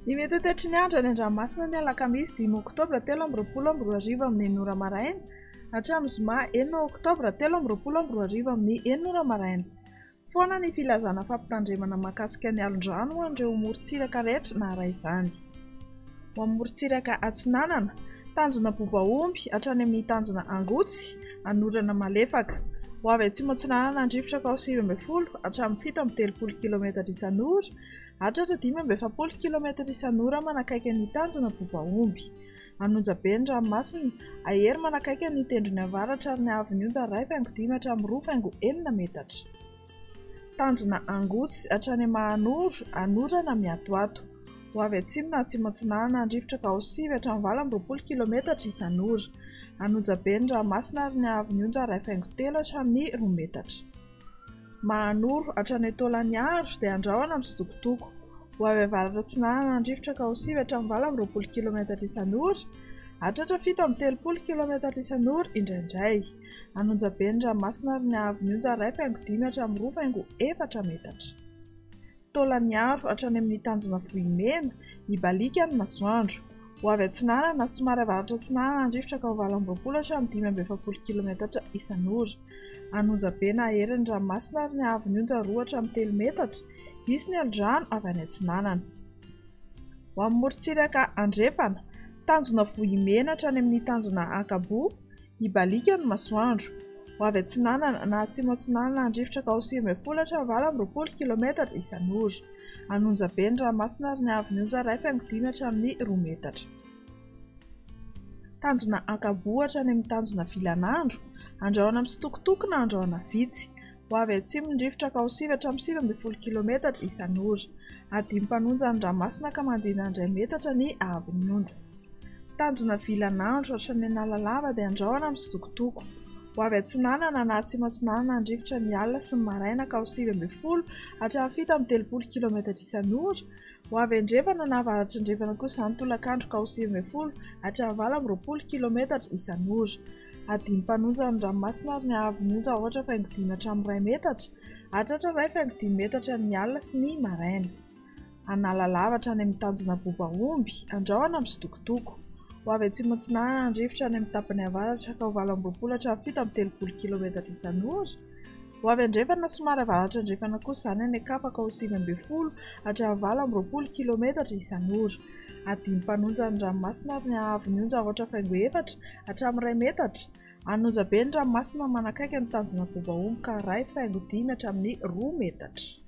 Ny mety tetry ny andro any an-dranomasina ny alakamisy 5 oktobra 2024 amin'ny 9 maraina hatramin'ny zoma 4 oktobra 2024 amin'ny 9 maraina. Foana ny filazana fampitandremana mahakasika ny alondrano ho an'ireo morontsiraka rehetra na ara izany. Ho amin'ny morontsiraka Atsinanana, tanjona Bobaomby hatrany amin'ny tanjona Angotsy, Anorana Malefaka. Ho avy atsimo Atsinanana andrifotra ka 9 hatramin'ny 7 km isan'ora, hatratra 5 km isan'ora manakaiky ny tanjona Bobaomby. Anonjabe ny ranomasina, ahery manakaiky ny tendrony avaratra ary ny avin'onja 1.5 hatramin'ny 2.4 metatra. Tanjona Angotsy hatrany Mahanoro, Anorana Miatoato. Ho avy atsimo na atsimo Atsinanana andrifotra ka 9 hatramin'ny 20 km isan'ora. Anonjabe ny ranomasina ary ny avin'onja 1.3 hatramin'ny 2 metatra. Mahanoro hatrany Tolagnaro dia andrahona amin'ny Sidokotoko. Ho avy avaratra Atsinanana andrifotra ka 9 hatramin'ny 20 km isan'ora, hatratra 7 km isan'ora indraindray. Anonjabe ny ranomasina ary ny avin'onja 1.5 hatramin'ny 2.4 metatra. Tolagnaro hatrany amin'ny tanjona Vohimena, Ibalika ny masoandro. Ho avy Atsinanana somary avaratra Atsinanana andrifotra ka 20 hatramin'ny 15 km isan'ora. Anonjabe na ahery ny ranomasina ary ny avin'onja 2 hatramin'ny 3 metatra. Isy ny alondrano avy any Atsinanana. Ho amin'ny morontsiraka Andrepana, tanjona Vohimena hatrany amin'ny tanjona Akabo, Ibalika ny masoandro. Ho avy Atsinanana na atsimo Atsinanana andrifotra ka 9 hatramin'ny 20 km isan'ora. Anonjabe ny ranomasina ary ny avin'onja 1.5 hatramin'ny 2 metatra. Tanjona Akabo hatrany amin'ny tanjona Vilanandro, andrahona amin'ny Sidokotoko na andrahona Vitsy. Ho avy atsimo ny rivotra ka 9 hatramin'ny 17 km isan'ora. Adimy mpanonja ny ranomasina ka mandina 2 metatra ny avin'onja. Tanjona Vilanandro hatrany Analalava dia andrahona amin'ny Sidokotoko. Ho avy Atsinanana na atsimo Atsinanana andrifotra ny alina sy ny maraina ka 9 hatramin'ny 17 km isan'ora. Ho avy Andrefana na avaratra Andrefana kosa ny tolakandro ka 9 hatramin'ny 20 km isan'ora. Adimy mpanonja ny ranomasina ary ny avin'onja 8.5 hatramin'ny 2 metatra, hatratra 2.5 metatra ny alina sy ny maraina. Analalava hatrany amin'ny tanjona Bobaomby, andrahona amin'ny Sidokotoko. Ho avy atsimo Atsinanana andrifotra any amin'ny tapany avaratra ka 20 hatramin'ny 17 km isan'ora. Ho avy Andrefana somary avaratra Andrefana kosa izany any Akapa ka 9 hatramin'ny 20 km isan'ora. Adimy mpanonja ny ranomasina ary ny avin'onja 8.4 hatramin'ny 2 metatra. Anonjabe ny ranomasina manakaiky ny tanjona Bobaomby ka 2.5 hatramin'ny 2 metatra.